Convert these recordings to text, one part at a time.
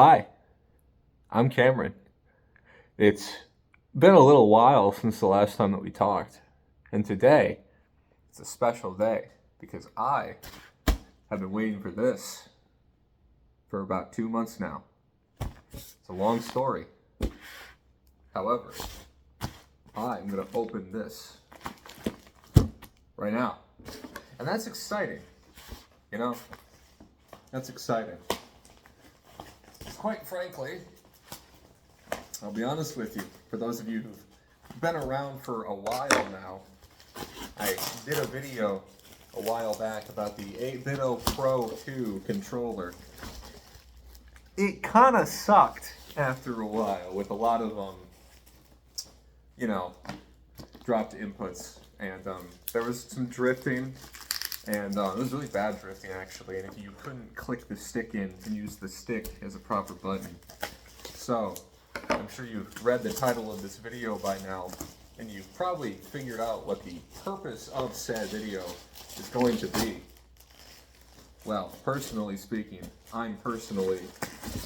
Hi, I'm Cameron. It's been a little while since the last time that we talked, and today it's a special day because I have been waiting for this for about 2 months now. It's a long story. However, I'm going to open this right now. And that's exciting. You know, that's exciting. Quite frankly, I'll be honest with you, for those of you who've been around for a while now, I did a video a while back about the 8BitO Pro 2 controller. It kind of sucked after a while with a lot of, dropped inputs. And there was some drifting, and it was really bad drifting actually, and if you couldn't click the stick in and use the stick as a proper button. So, I'm sure you've read the title of this video by now, and you've probably figured out what the purpose of said video is going to be. Well, personally speaking, I'm personally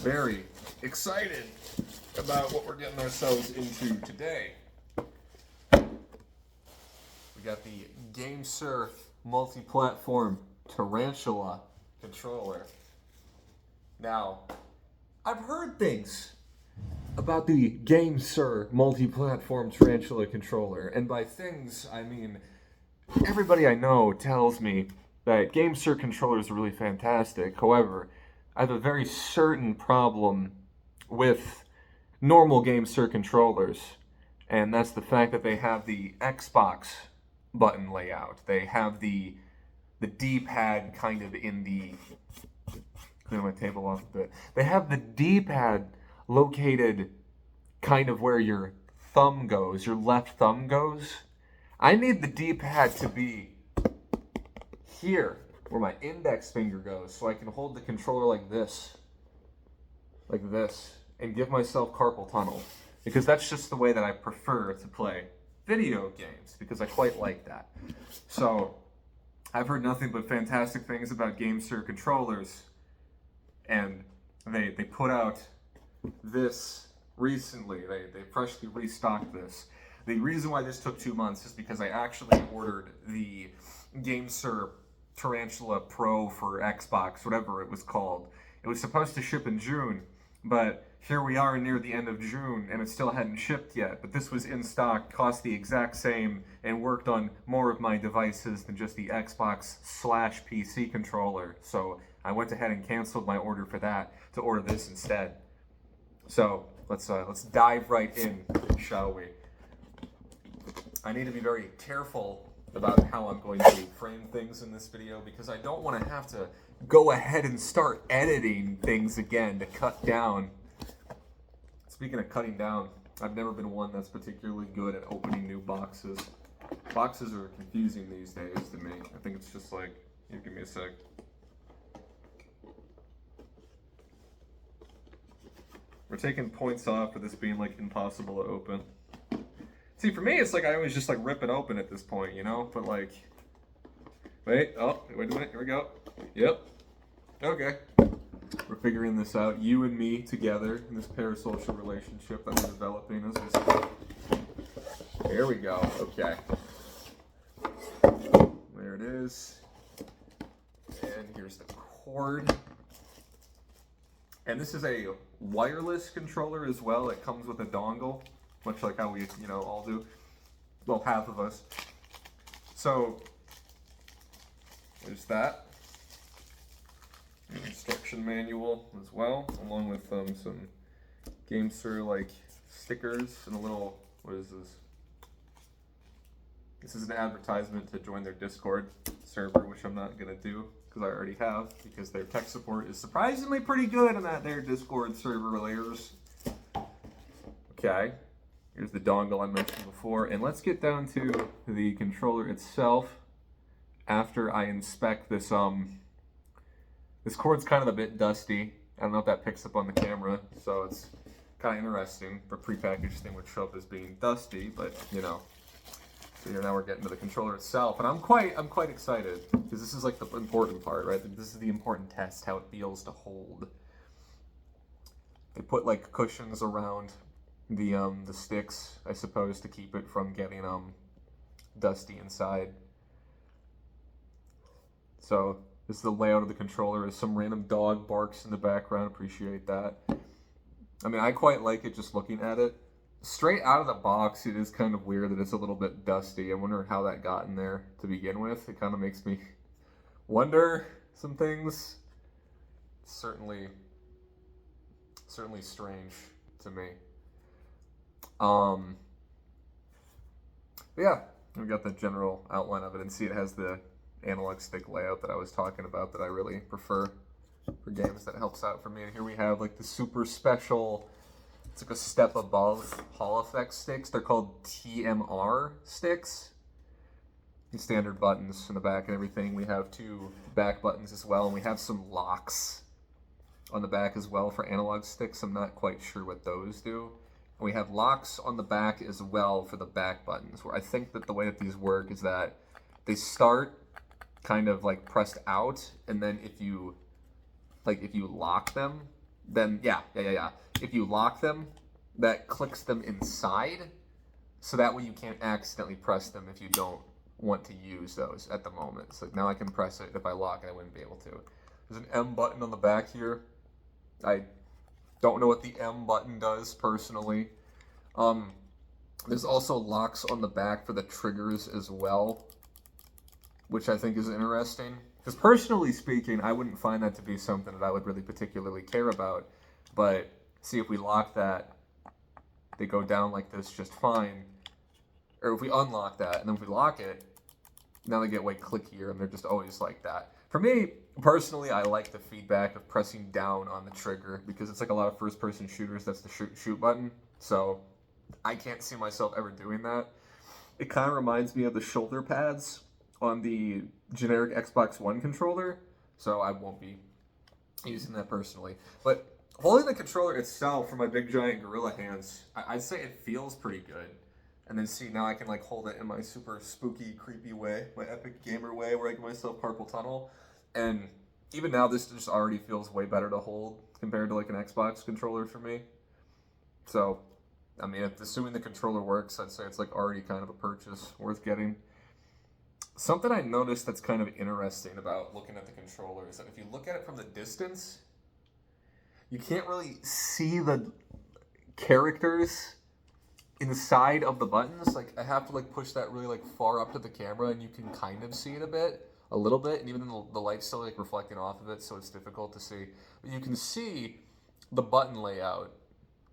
very excited about what we're getting ourselves into today. We got the Gamesir multi-platform Tarantula controller. Now, I've heard things about the Gamesir multi-platform Tarantula controller, and by things I mean everybody I know tells me that Gamesir controllers are really fantastic. However, I have a very certain problem with normal Gamesir controllers, and that's the fact that they have the Xbox button layout. They have the D-pad kind of in the... Clear my table off a bit. They have the D-pad located kind of where your thumb goes, your left thumb goes. I need the D-pad to be here, where my index finger goes, so I can hold the controller like this, and give myself carpal tunnel, because that's just the way that I prefer to play video games, because I quite like that. So, I've heard nothing but fantastic things about Gamesir controllers, and they put out this recently. They freshly restocked this. The reason why this took 2 months is because I actually ordered the Gamesir Tarantula Pro for Xbox, whatever it was called. It was supposed to ship in June, but here we are near the end of June, and it still hadn't shipped yet. But this was in stock, cost the exact same, and worked on more of my devices than just the Xbox/PC controller. So I went ahead and canceled my order for that to order this instead. So let's dive right in, shall we? I need to be very careful about how I'm going to frame things in this video, because I don't want to have to go ahead and start editing things again to cut down. Speaking of cutting down, I've never been one that's particularly good at opening new boxes. Boxes are confusing these days to me. I think it's just like, here, give me a sec. We're taking points off for this being like impossible to open. See, for me, it's like I always just like rip it open at this point, you know? But like, wait a minute, here we go. Yep. Okay. We're figuring this out, you and me together in this parasocial relationship that we're developing as we speak. Here we go. Okay. There it is. And here's the cord. And this is a wireless controller as well. It comes with a dongle, much like how we, all do. Well, half of us. So, there's that. An instruction manual as well, along with some Gamesir like stickers and a little, what is this? This is an advertisement to join their Discord server, which I'm not gonna do because I already have, because their tech support is surprisingly pretty good in that their Discord server layers. Okay, here's the dongle I mentioned before, and let's get down to the controller itself after I inspect this. This cord's kind of a bit dusty. I don't know if that picks up on the camera, so it's kind of interesting. The prepackaged thing would show up as being dusty, but So here now we're getting to the controller itself, and I'm quite excited because this is like the important part, right? This is the important test, how it feels to hold. They put like cushions around the sticks, I suppose, to keep it from getting dusty inside. So this is the layout of the controller. As some random dog barks in the background. Appreciate that. I mean, I quite like it just looking at it. Straight out of the box, it is kind of weird that it's a little bit dusty. I wonder how that got in there to begin with. It kind of makes me wonder some things. Certainly strange to me. But yeah, we got the general outline of it, and see it has the analog stick layout that I was talking about that I really prefer for games. That helps out for me. And here we have like the super special, it's like a step above Hall Effect sticks. They're called TMR sticks. Standard buttons in the back and everything. We have 2 back buttons as well, and we have some locks on the back as well for analog sticks. I'm not quite sure what those do. And we have locks on the back as well for the back buttons, where I think that the way that these work is that they start kind of like pressed out, and then if you lock them, then if you lock them, that clicks them inside, so that way you can't accidentally press them if you don't want to use those at the moment. So now I can press it. If I lock it, I wouldn't be able to. There's an M button on the back here. I don't know what the M button does personally. There's also locks on the back for the triggers as well, which I think is interesting. Because personally speaking, I wouldn't find that to be something that I would really particularly care about. But see, if we lock that, they go down like this just fine. Or if we unlock that, and then if we lock it, now they get way clickier, and they're just always like that. For me, personally, I like the feedback of pressing down on the trigger, because it's like a lot of first-person shooters, that's the shoot button. So I can't see myself ever doing that. It kind of reminds me of the shoulder pads on the generic Xbox One controller, so I won't be using that personally. But holding the controller itself for my big giant gorilla hands, I'd say it feels pretty good. And then see, now I can like hold it in my super spooky, creepy way, my epic gamer way, where I give myself carpal tunnel. And even now, this just already feels way better to hold compared to like an Xbox controller for me. So, I mean, assuming the controller works, I'd say it's like already kind of a purchase worth getting. Something I noticed that's kind of interesting about looking at the controller is that if you look at it from the distance, you can't really see the characters inside of the buttons. Like, I have to like push that really like far up to the camera, and you can kind of see it a little bit, and even the light's still like reflecting off of it, so it's difficult to see. But you can see the button layout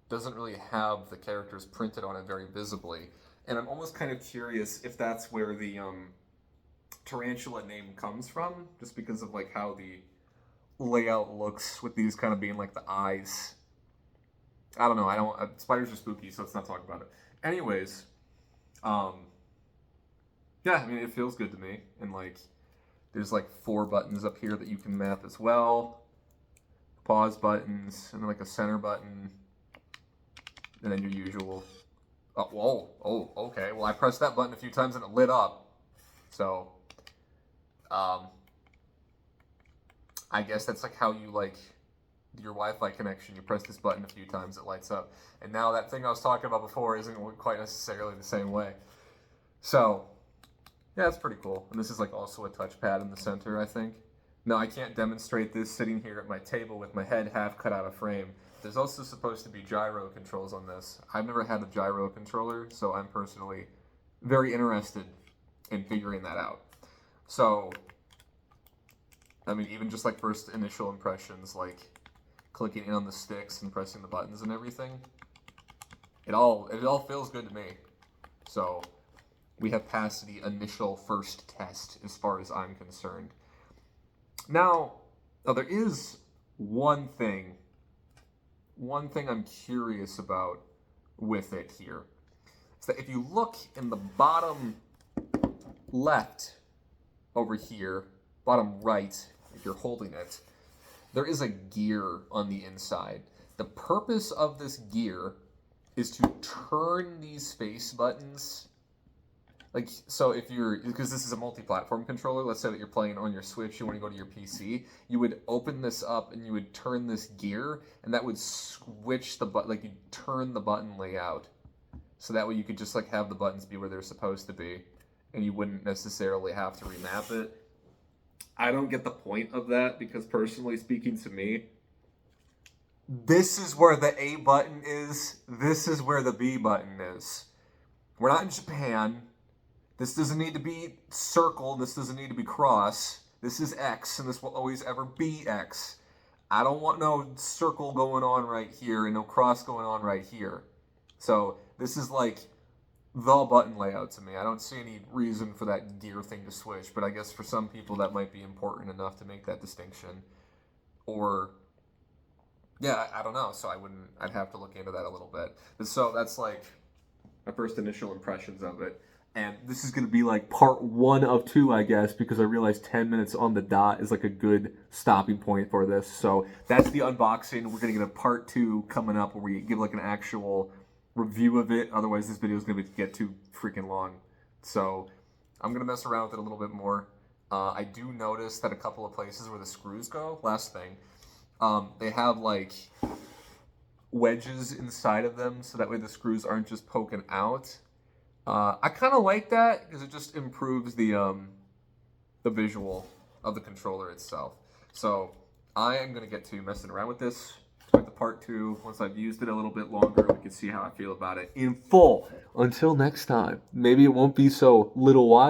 doesn't really have the characters printed on it very visibly, and I'm almost kind of curious if that's where the Tarantula name comes from, just because of like how the layout looks with these kind of being like the eyes. I don't know. Spiders are spooky, so let's not talk about it. Anyways, yeah, I mean, it feels good to me. And like, there's like 4 buttons up here that you can map as well. Pause buttons, and then like a center button, and then your usual. Oh, okay. Well, I pressed that button a few times and it lit up. So, I guess that's like how you like your Wi-Fi connection. You press this button a few times, it lights up. And now that thing I was talking about before isn't quite necessarily the same way. So, yeah, it's pretty cool. And this is like also a touchpad in the center, I think. No, I can't demonstrate this sitting here at my table with my head half cut out of frame. There's also supposed to be gyro controls on this. I've never had a gyro controller, so I'm personally very interested in figuring that out. So, I mean, even just like first initial impressions, like clicking in on the sticks and pressing the buttons and everything, it all feels good to me. So, we have passed the initial first test as far as I'm concerned. Now, there is one thing I'm curious about with it here. Is that if you look in the bottom left over here, bottom right, if you're holding it, there is a gear on the inside. The purpose of this gear is to turn these space buttons like, so if you're, because this is a multi-platform controller, let's say that you're playing on your Switch, you want to go to your PC, you would open this up and you would turn this gear, and that would switch the button, like, you turn the button layout. So that way you could just, like, have the buttons be where they're supposed to be, and you wouldn't necessarily have to remap it. I don't get the point of that, because personally speaking to me, this is where the A button is, this is where the B button is. We're not in Japan. This doesn't need to be circle, this doesn't need to be cross. This is X, and this will always ever be X. I don't want no circle going on right here and no cross going on right here. So this is like the button layout to me. I don't see any reason for that gear thing to switch, but I guess for some people that might be important enough to make that distinction. Or, yeah, I don't know. So I'd have to look into that a little bit. And so that's like my first initial impressions of it. And this is going to be like part 1 of 2, I guess, because I realized 10 minutes on the dot is like a good stopping point for this. So that's the unboxing. We're going to get a part 2 coming up where we give like an actual review of it. Otherwise, this video is going to get too freaking long. So I'm going to mess around with it a little bit more. I do notice that a couple of places where the screws go, last thing, they have like wedges inside of them, so that way the screws aren't just poking out. I kind of like that because it just improves the visual of the controller itself. So I am going to get to messing around with this with the part 2. Once I've used it a little bit longer, we can see how I feel about it in full. Until next time, maybe it won't be so little while.